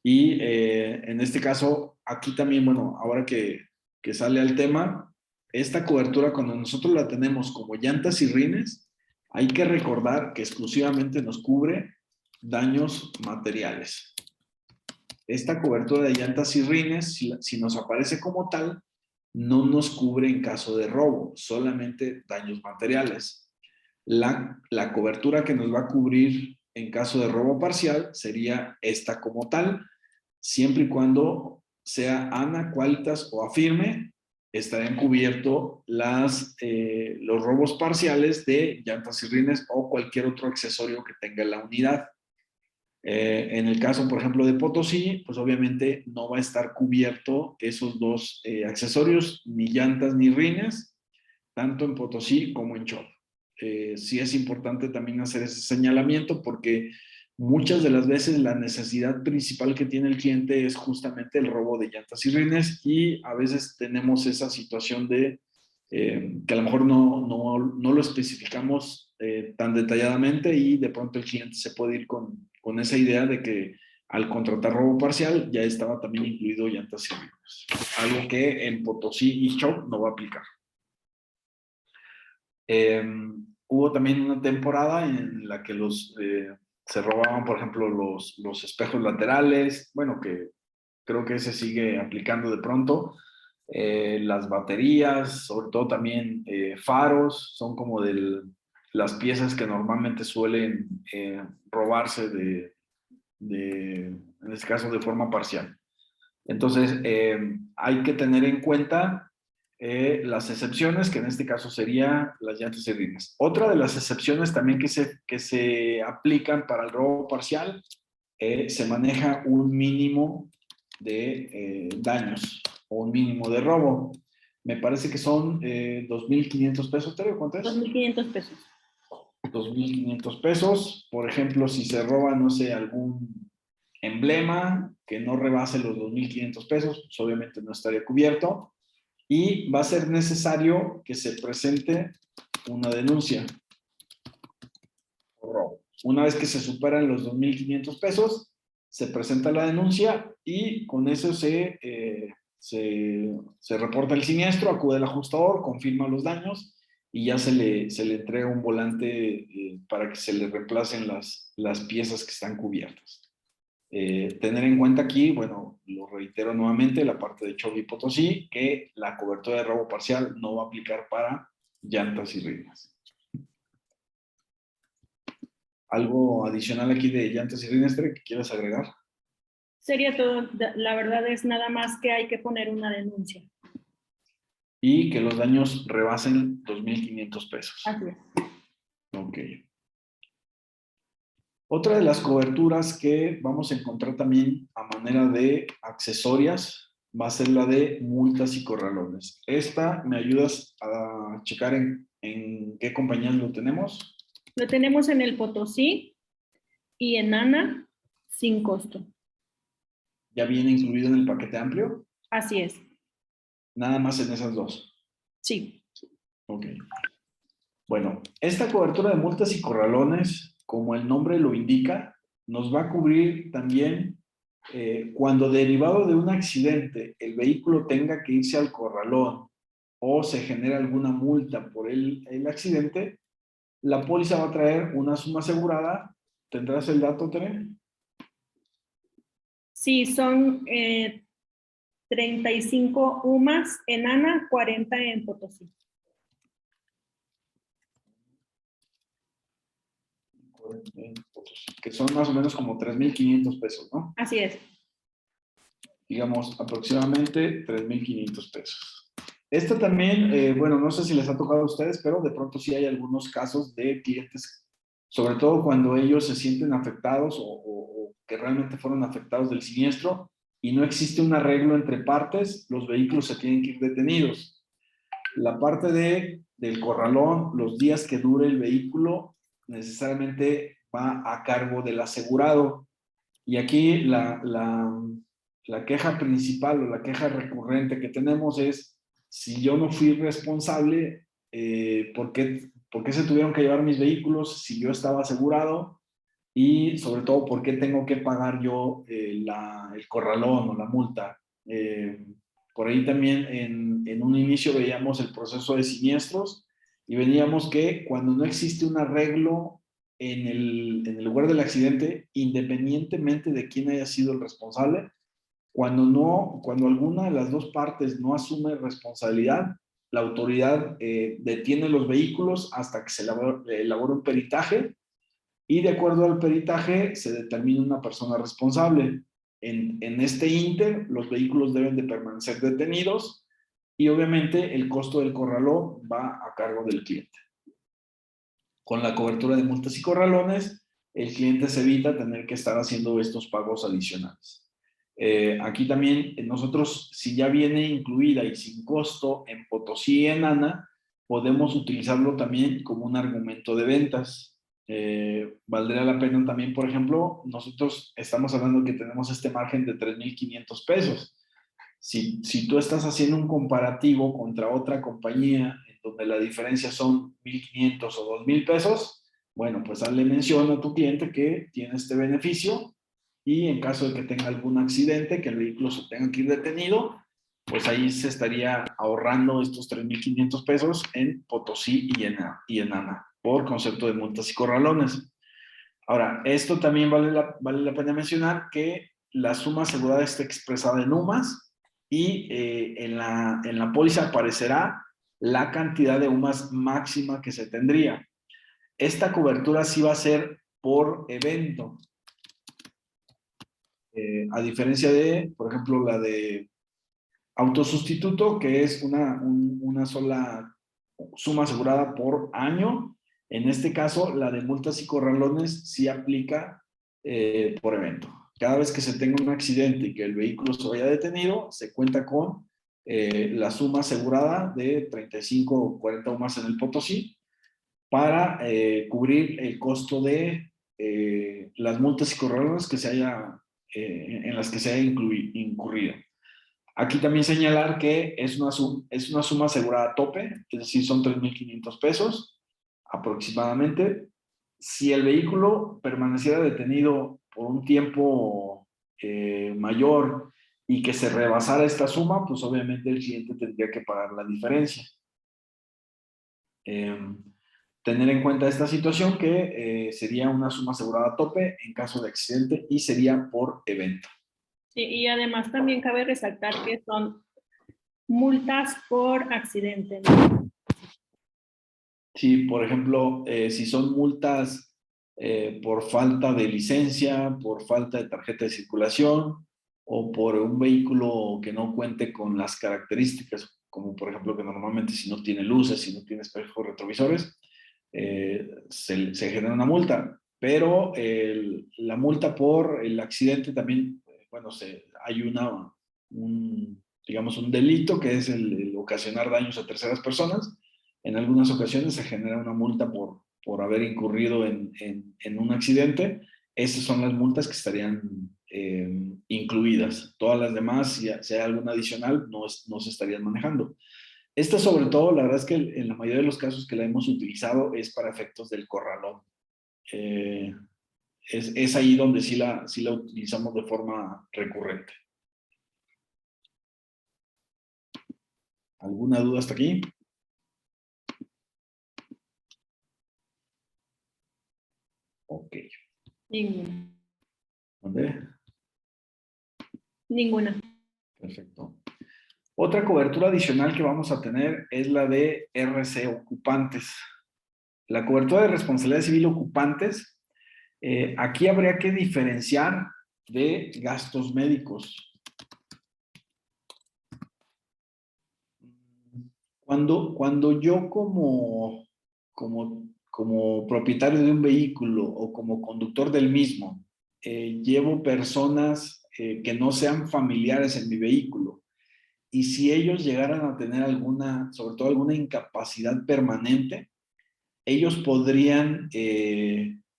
Y en este caso, aquí también, bueno, ahora que sale al tema, esta cobertura cuando nosotros la tenemos como llantas y rines, hay que recordar que exclusivamente nos cubre daños materiales. Esta cobertura de llantas y rines, si nos aparece como tal, no nos cubre en caso de robo, solamente daños materiales. La cobertura que nos va a cubrir en caso de robo parcial sería esta como tal, siempre y cuando sea ANA, Qualitas o Afirme, estarán cubiertos los robos parciales de llantas y rines o cualquier otro accesorio que tenga la unidad. En el caso, por ejemplo, de Potosí, pues obviamente no va a estar cubierto esos dos accesorios, ni llantas ni rines, tanto en Potosí como en Chubb. Sí es importante también hacer ese señalamiento porque muchas de las veces la necesidad principal que tiene el cliente es justamente el robo de llantas y rines y a veces tenemos esa situación de que a lo mejor no lo especificamos tan detalladamente y de pronto el cliente se puede ir con esa idea de que al contratar robo parcial ya estaba también incluido llantas y rines, algo que en Potosí y Chubb no va a aplicar. Hubo también una temporada en la que se robaban, por ejemplo, los espejos laterales, bueno, que creo que se sigue aplicando de pronto. Las baterías, sobre todo también faros, son como las piezas que normalmente suelen robarse en este caso, de forma parcial. Entonces, hay que tener en cuenta las excepciones, que en este caso serían las llantas y rines. Otra de las excepciones también que se aplican para el robo parcial, se maneja un mínimo de daños o un mínimo de robo. Me parece que son 2.500 pesos, ¿te cuánto es? 2.500 pesos. 2.500 pesos. Por ejemplo, si se roba, no sé, algún emblema que no rebase los 2.500 pesos, pues obviamente no estaría cubierto. Y va a ser necesario que se presente una denuncia por robo. Una vez que se superan los 2.500 pesos, se presenta la denuncia y con eso se reporta el siniestro, acude el ajustador, confirma los daños y ya se le entrega un volante para que se le reemplacen las piezas que están cubiertas. Tener en cuenta aquí, bueno, lo reitero nuevamente, la parte de Chovi Potosí, que la cobertura de robo parcial no va a aplicar para llantas y rines. ¿Algo adicional aquí de llantas y rines que quieras agregar? Sería todo. La verdad es nada más que hay que poner una denuncia. Y que los daños rebasen 2.500 pesos. Así es. Ok. Otra de las coberturas que vamos a encontrar también a manera de accesorias va a ser la de multas y corralones. Esta, ¿me ayudas a checar en qué compañías lo tenemos? Lo tenemos en el Potosí y en ANA sin costo. ¿Ya viene incluido en el paquete amplio? Así es. Nada más en esas dos. Sí. Ok. Bueno, esta cobertura de multas y corralones, como el nombre lo indica, nos va a cubrir también cuando derivado de un accidente el vehículo tenga que irse al corralón o se genera alguna multa por el accidente, la póliza va a traer una suma asegurada. ¿Tendrás el dato, Tere? Sí, son 35 UMAS en ANA, 40 en Potosí. Que son más o menos como 3.500 pesos, ¿no? Así es. Digamos, aproximadamente 3.500 pesos. Esta también, bueno, no sé si les ha tocado a ustedes, pero de pronto sí hay algunos casos de clientes, sobre todo cuando ellos se sienten afectados o que realmente fueron afectados del siniestro y no existe un arreglo entre partes, los vehículos se tienen que ir detenidos. La parte del corralón, los días que dure el vehículo, necesariamente va a cargo del asegurado. Y aquí la queja principal o la queja recurrente que tenemos es, si yo no fui responsable, ¿por qué se tuvieron que llevar mis vehículos si yo estaba asegurado? Y sobre todo, ¿por qué tengo que pagar yo el corralón o la multa? Por ahí también en un inicio veíamos el proceso de siniestros y veíamos que cuando no existe un arreglo en el lugar del accidente, independientemente de quién haya sido el responsable, cuando alguna de las dos partes no asume responsabilidad, la autoridad detiene los vehículos hasta que se elabora un peritaje y de acuerdo al peritaje se determina una persona responsable. En este ínter, los vehículos deben de permanecer detenidos y obviamente el costo del corralón va a cargo del cliente. Con la cobertura de multas y corralones, el cliente se evita tener que estar haciendo estos pagos adicionales. Aquí también nosotros, si ya viene incluida y sin costo en Potosí y en ANA, podemos utilizarlo también como un argumento de ventas. Valdría la pena también, por ejemplo, nosotros estamos hablando que tenemos este margen de 3.500 pesos. Si tú estás haciendo un comparativo contra otra compañía en donde la diferencia son 1.500 o 2.000 pesos, bueno, pues hazle mención a tu cliente que tiene este beneficio y en caso de que tenga algún accidente, que el vehículo se tenga que ir detenido, pues ahí se estaría ahorrando estos 3.500 pesos en Potosí y en ANA por concepto de multas y corralones. Ahora, esto también vale la pena mencionar que la suma asegurada está expresada en UMAS y en la póliza aparecerá la cantidad de UMAS máxima que se tendría. Esta cobertura sí va a ser por evento. A diferencia de, por ejemplo, la de autosustituto, que es una sola suma asegurada por año. En este caso, la de multas y corralones sí aplica por evento. Cada vez que se tenga un accidente y que el vehículo se vaya detenido, se cuenta con la suma asegurada de 35 o 40 UMAS en el Potosí para cubrir el costo de las multas y corralones que en las que se haya incurrido. Aquí también señalar que es una suma asegurada a tope, es decir, son 3,500 pesos aproximadamente. Si el vehículo permaneciera detenido por un tiempo mayor y que se rebasara esta suma, pues obviamente el cliente tendría que pagar la diferencia. Tener en cuenta esta situación que sería una suma asegurada a tope en caso de accidente y sería por evento. Sí, y además también cabe resaltar que son multas por accidente, ¿no? Sí, por ejemplo, si son multas por falta de licencia, por falta de tarjeta de circulación o por un vehículo que no cuente con las características, como por ejemplo que normalmente si no tiene luces, si no tiene espejos retrovisores, se genera una multa. Pero la multa por el accidente también, bueno, hay digamos, un delito que es el ocasionar daños a terceras personas. En algunas ocasiones se genera una multa por haber incurrido en un accidente. Esas son las multas que estarían incluidas. Todas las demás, si hay alguna adicional, no se estarían manejando. Esta sobre todo, la verdad es que en la mayoría de los casos que la hemos utilizado es para efectos del corralón. Es ahí donde sí la utilizamos de forma recurrente. ¿Alguna duda hasta aquí? Ok. Ninguna. ¿Dónde? Ninguna. Perfecto. Otra cobertura adicional que vamos a tener es la de RC ocupantes. La cobertura de responsabilidad civil ocupantes, aquí habría que diferenciar de gastos médicos. Cuando yo como propietario de un vehículo o como conductor del mismo, llevo personas que no sean familiares en mi vehículo, y si ellos llegaran a tener sobre todo alguna incapacidad permanente, ellos podrían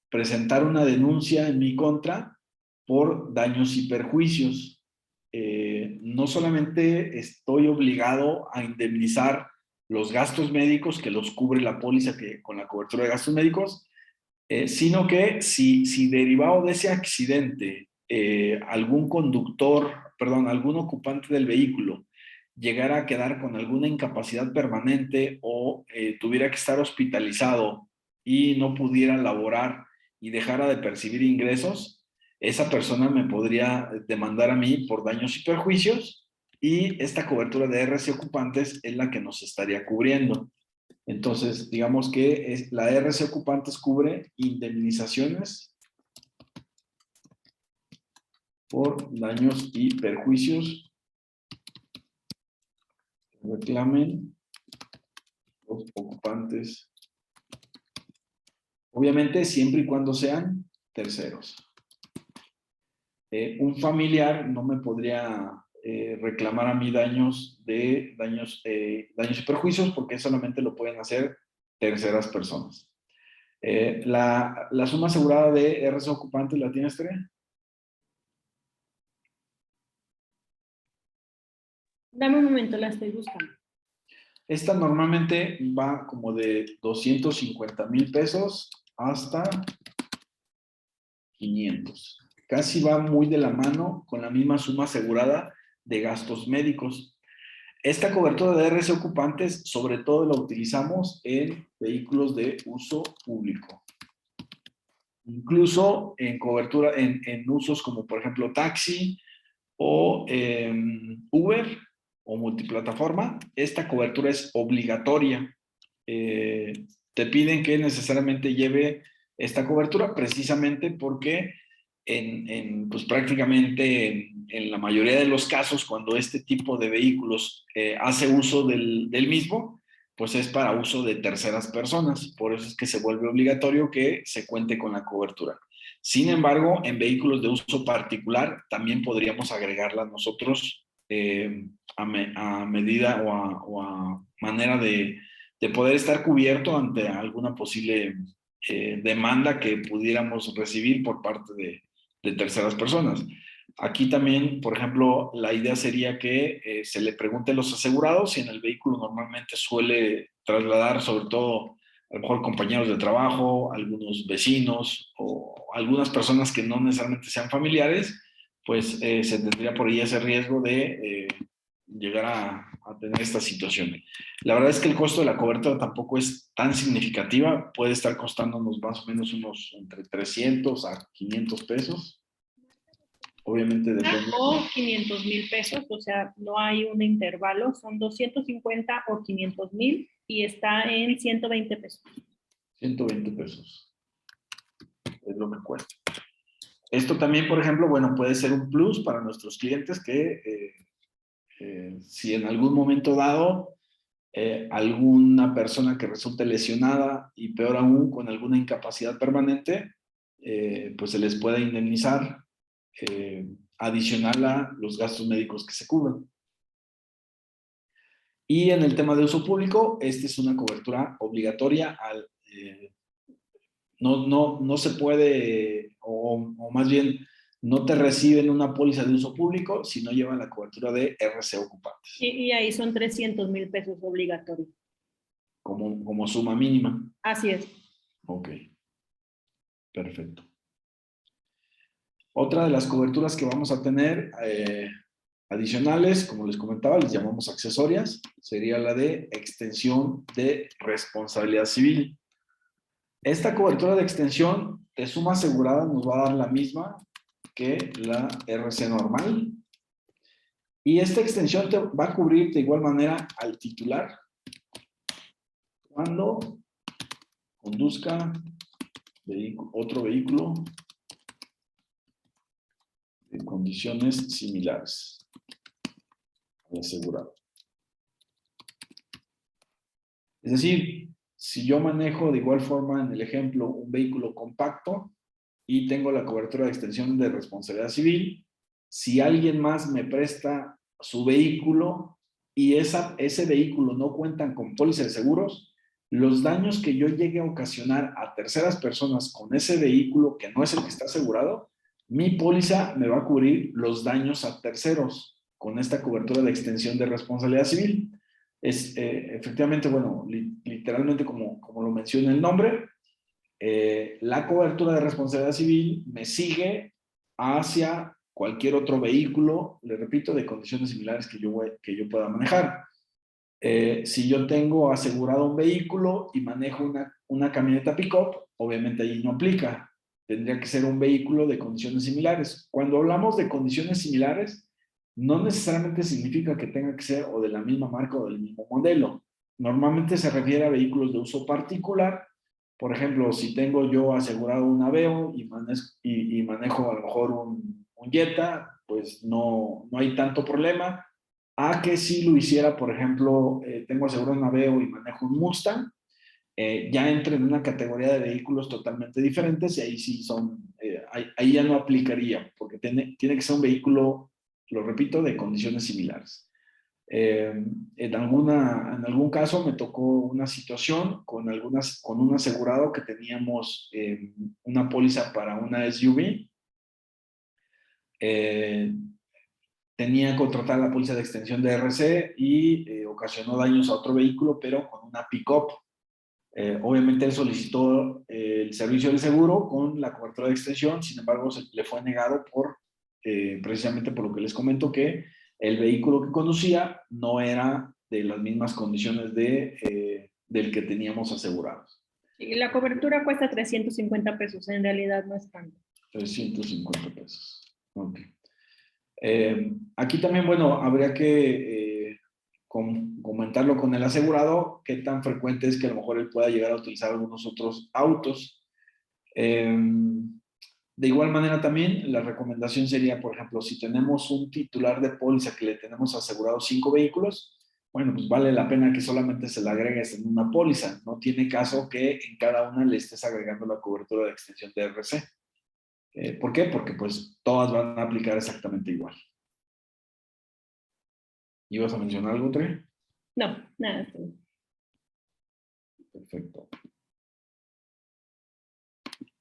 presentar una denuncia en mi contra por daños y perjuicios. No solamente estoy obligado a indemnizar los gastos médicos que los cubre la póliza con la cobertura de gastos médicos, sino que si derivado de ese accidente algún algún ocupante del vehículo llegara a quedar con alguna incapacidad permanente o tuviera que estar hospitalizado y no pudiera laborar y dejara de percibir ingresos, esa persona me podría demandar a mí por daños y perjuicios, y esta cobertura de RC ocupantes es la que nos estaría cubriendo. Entonces, digamos que la RC ocupantes cubre indemnizaciones por daños y perjuicios que reclamen los ocupantes. Obviamente, siempre y cuando sean terceros. Un familiar no me podría reclamar a mí daños y perjuicios, porque solamente lo pueden hacer terceras personas. La suma asegurada de RC ocupantes, ¿la tienes, Tere? Dame un momento, la estoy buscando. Esta normalmente va como de 250,000 pesos hasta 500. Casi va muy de la mano con la misma suma asegurada de gastos médicos. Esta cobertura de RC ocupantes sobre todo la utilizamos en vehículos de uso público. incluso en cobertura, en usos como por ejemplo taxi o Uber o multiplataforma, esta cobertura es obligatoria. Te piden que necesariamente lleve esta cobertura precisamente porque pues prácticamente en la mayoría de los casos, cuando este tipo de vehículos hace uso del mismo, pues es para uso de terceras personas. Por eso es que se vuelve obligatorio que se cuente con la cobertura. Sin embargo, en vehículos de uso particular también podríamos agregarla nosotros a medida o a manera de poder estar cubierto ante alguna posible demanda que pudiéramos recibir por parte de terceras personas. Aquí también, por ejemplo, la idea sería que se le pregunte a los asegurados si en el vehículo normalmente suele trasladar sobre todo a lo mejor compañeros de trabajo, algunos vecinos o algunas personas que no necesariamente sean familiares, pues se tendría por ahí ese riesgo de llegar a tener esta situación. La verdad es que el costo de la cobertura tampoco es tan significativa, puede estar costándonos más o menos unos entre 300 a 500 pesos. Obviamente depende. O 500,000 pesos, o sea, no hay un intervalo, son 250 o 500,000 y está en 120 pesos. 120 pesos es lo que cuesta. Esto también, por ejemplo, bueno, puede ser un plus para nuestros clientes que si en algún momento dado alguna persona que resulte lesionada y peor aún con alguna incapacidad permanente, pues se les pueda indemnizar adicional a los gastos médicos que se cubran. Y en el tema de uso público, esta es una cobertura obligatoria. No se puede, o más bien, no te reciben una póliza de uso público si no llevan la cobertura de RC ocupantes. Y ahí son 300,000 pesos obligatorios. Como suma mínima. Así es. Ok, perfecto. Otra de las coberturas que vamos a tener adicionales, como les comentaba, les llamamos accesorias, sería la de extensión de responsabilidad civil. Esta cobertura de extensión de suma asegurada nos va a dar la misma que la RC normal. Y esta extensión te va a cubrir de igual manera al titular cuando conduzca otro vehículo en condiciones similares al asegurado. Es decir, si yo manejo de igual forma en el ejemplo un vehículo compacto y tengo la cobertura de extensión de responsabilidad civil, si alguien más me presta su vehículo y ese vehículo no cuentan con póliza de seguros, los daños que yo llegue a ocasionar a terceras personas con ese vehículo que no es el que está asegurado, mi póliza me va a cubrir los daños a terceros con esta cobertura de extensión de responsabilidad civil. Es efectivamente, bueno, literalmente como lo menciona el nombre, la cobertura de responsabilidad civil me sigue hacia cualquier otro vehículo, le repito, de condiciones similares que yo pueda manejar. Si yo tengo asegurado un vehículo y manejo una camioneta pick-up, obviamente ahí no aplica. Tendría que ser un vehículo de condiciones similares. Cuando hablamos de condiciones similares, no necesariamente significa que tenga que ser o de la misma marca o del mismo modelo. Normalmente se refiere a vehículos de uso particular. Por ejemplo, si tengo yo asegurado un Aveo y manejo a lo mejor un Jetta, pues no hay tanto problema. A que si lo hiciera, por ejemplo, tengo asegurado un Aveo y manejo un Mustang, ya entra en una categoría de vehículos totalmente diferentes y ahí sí ahí ya no aplicaría, porque tiene que ser un vehículo, lo repito, de condiciones similares. En algún caso me tocó una situación con un asegurado que teníamos una póliza para una SUV. Tenía contratada la póliza de extensión de RC y ocasionó daños a otro vehículo, pero con una pick-up. Obviamente él solicitó el servicio del seguro con la cobertura de extensión, sin embargo le fue negado precisamente por lo que les comento, que el vehículo que conducía no era de las mismas condiciones del que teníamos asegurados. Y la cobertura cuesta 350 pesos, en realidad no es tanto. 350 pesos. Ok. Aquí también, bueno, habría que comentarlo con el asegurado, qué tan frecuente es que a lo mejor él pueda llegar a utilizar algunos otros autos. De igual manera también, la recomendación sería, por ejemplo, si tenemos un titular de póliza que le tenemos asegurado 5 vehículos, bueno, pues vale la pena que solamente se le agregues en una póliza. No tiene caso que en cada una le estés agregando la cobertura de extensión de RC. ¿Por qué? Porque pues todas van a aplicar exactamente igual. ¿Ibas a mencionar algo, Tre? No, nada. Perfecto.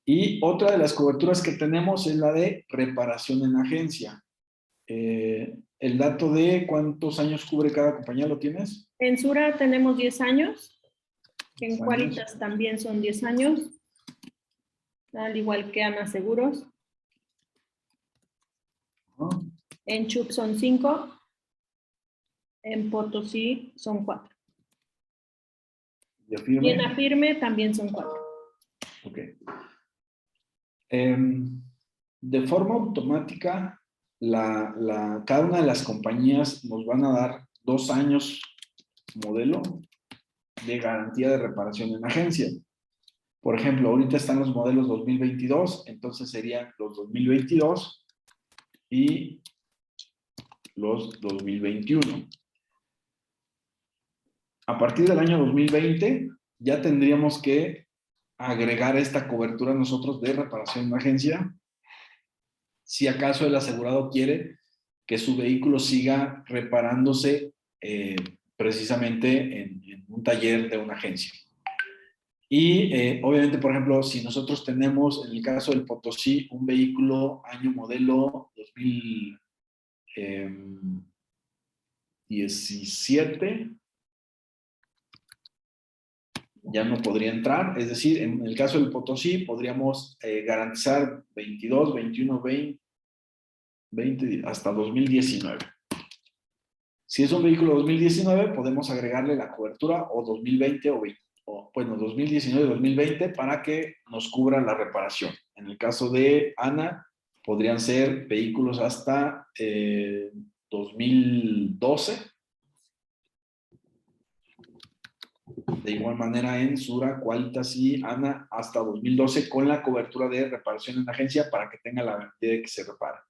Y otra de las coberturas que tenemos es la de reparación en agencia. El dato de cuántos años cubre cada compañía, ¿lo tienes? En Sura tenemos 10 años. En 10 años. Qualitas también son 10 años. Al igual que Ana Seguros. En Chup son 5. En Potosí son 4. Y en Afirme también son 4. Ok. De forma automática, cada una de las compañías nos van a dar 2 años modelo de garantía de reparación en agencia. Por ejemplo, ahorita están los modelos 2022, entonces serían los 2022 y los 2021. A partir del año 2020 ya tendríamos que agregar esta cobertura nosotros de reparación en agencia, si acaso el asegurado quiere que su vehículo siga reparándose precisamente en un taller de una agencia. Y obviamente, por ejemplo, si nosotros tenemos, en el caso del Potosí, un vehículo año modelo 2017, ya no podría entrar. Es decir, en el caso del Potosí, podríamos garantizar 22, 21, 20, hasta 2019. Si es un vehículo 2019, podemos agregarle la cobertura o 2020 bueno, 2019, 2020 para que nos cubra la reparación. En el caso de Ana, podrían ser vehículos hasta 2012. De igual manera en Sura, Qualitas y Ana hasta 2012 con la cobertura de reparación en agencia para que tenga la garantía de que se repara.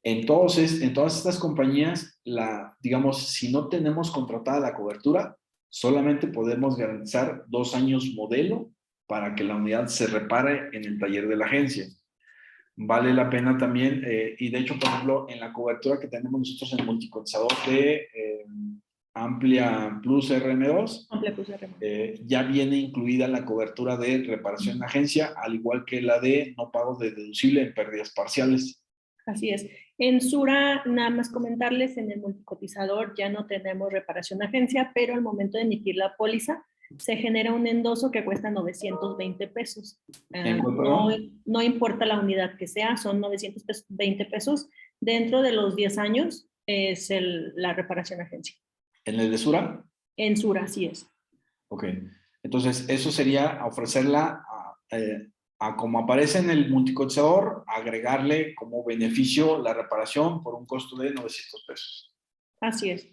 Entonces, en todas estas compañías, digamos, si no tenemos contratada la cobertura, solamente podemos garantizar 2 años modelo para que la unidad se repare en el taller de la agencia. Vale la pena también, y de hecho, por ejemplo, en la cobertura que tenemos nosotros en el multicotizador de Amplia Plus RM2, ya viene incluida la cobertura de reparación en agencia, al igual que la de no pago de deducible en pérdidas parciales. Así es. En Sura, nada más comentarles, en el multicotizador ya no tenemos reparación de agencia, pero al momento de emitir la póliza, se genera un endoso que cuesta 920 pesos. No importa la unidad que sea, son 920 pesos. Dentro de los 10 años es la reparación de agencia. ¿En el de Sura? En Sura, así es. Ok. Entonces, eso sería ofrecerla como aparece en el multicotizador, agregarle como beneficio la reparación por un costo de 900 pesos. Así es.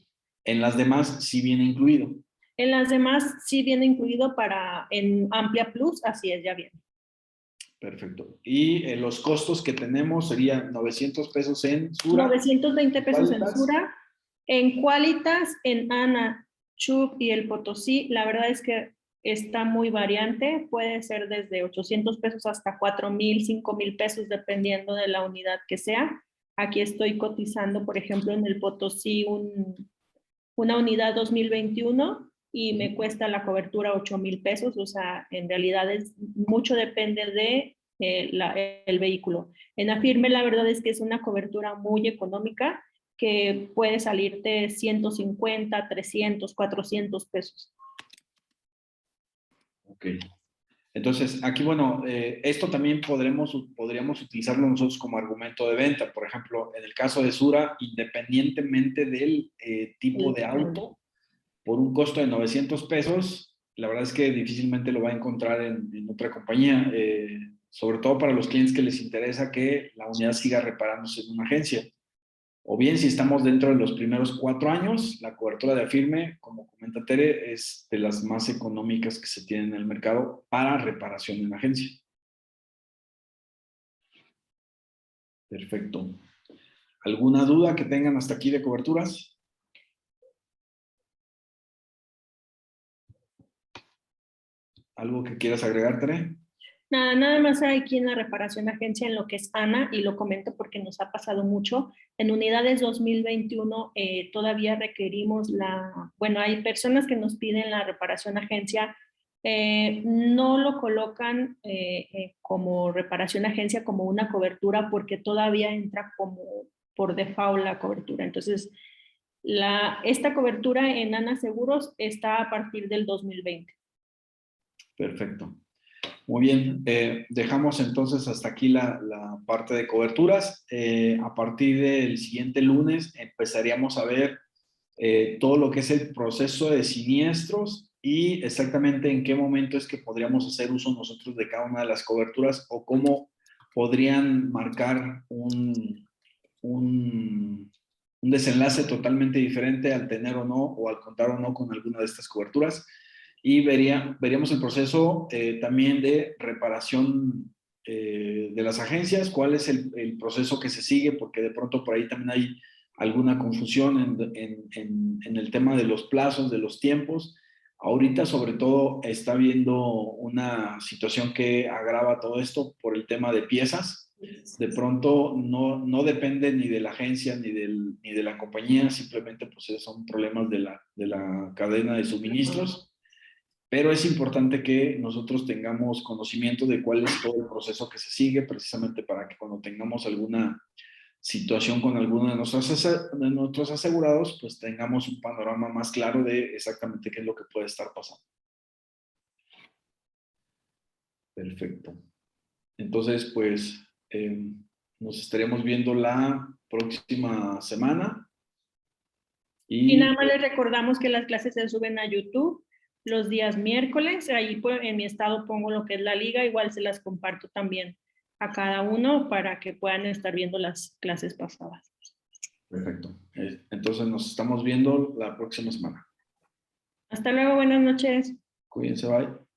En las demás sí viene incluido. En las demás sí viene incluido en Amplia Plus, así es, ya viene. Perfecto. Y los costos que tenemos serían 900 pesos en Sura. 920 pesos en Sura. En Qualitas, en Ana, Chup y el Potosí, la verdad es que está muy variante. Puede ser desde 800 pesos hasta 4,000, 5,000 pesos, dependiendo de la unidad que sea. Aquí estoy cotizando, por ejemplo, en el Potosí una unidad 2021 y me cuesta la cobertura 8,000 pesos. O sea, en realidad mucho depende de el vehículo. En Afirme, la verdad es que es una cobertura muy económica que puede salirte 150, 300, 400 pesos. Ok. Entonces, aquí, bueno, esto también podríamos utilizarlo nosotros como argumento de venta. Por ejemplo, en el caso de Sura, independientemente del tipo de auto, por un costo de 900 pesos, la verdad es que difícilmente lo va a encontrar en otra compañía, sobre todo para los clientes que les interesa que la unidad siga reparándose en una agencia. O bien, si estamos dentro de los primeros 4 años, la cobertura de Afirme, como comenta Tere, es de las más económicas que se tienen en el mercado para reparación en agencia. Perfecto. ¿Alguna duda que tengan hasta aquí de coberturas? ¿Algo que quieras agregar, Tere? Nada más aquí en la reparación de agencia en lo que es ANA, y lo comento porque nos ha pasado mucho. En unidades 2021 todavía requerimos bueno, hay personas que nos piden la reparación agencia, no lo colocan como reparación agencia, como una cobertura, porque todavía entra como por default la cobertura. Entonces, esta cobertura en ANA Seguros está a partir del 2020. Perfecto. Muy bien, dejamos entonces hasta aquí la parte de coberturas. A partir del siguiente lunes empezaríamos a ver todo lo que es el proceso de siniestros y exactamente en qué momento es que podríamos hacer uso nosotros de cada una de las coberturas o cómo podrían marcar un desenlace totalmente diferente al tener o no o al contar o no con alguna de estas coberturas. Y veríamos el proceso también de reparación de las agencias, cuál es el proceso que se sigue, porque de pronto por ahí también hay alguna confusión en el tema de los plazos, de los tiempos. Ahorita sobre todo está habiendo una situación que agrava todo esto por el tema de piezas. De pronto no depende ni de la agencia ni de la compañía, simplemente pues son problemas de la cadena de suministros. Pero es importante que nosotros tengamos conocimiento de cuál es todo el proceso que se sigue, precisamente para que cuando tengamos alguna situación con alguno de nuestros asegurados, pues tengamos un panorama más claro de exactamente qué es lo que puede estar pasando. Perfecto. Entonces, pues, nos estaremos viendo la próxima semana. Y nada más les recordamos que las clases se suben a YouTube los días miércoles. Ahí pues, en mi estado pongo lo que es la liga, igual se las comparto también a cada uno para que puedan estar viendo las clases pasadas. Perfecto. Entonces nos estamos viendo la próxima semana. Hasta luego, buenas noches. Cuídense, bye.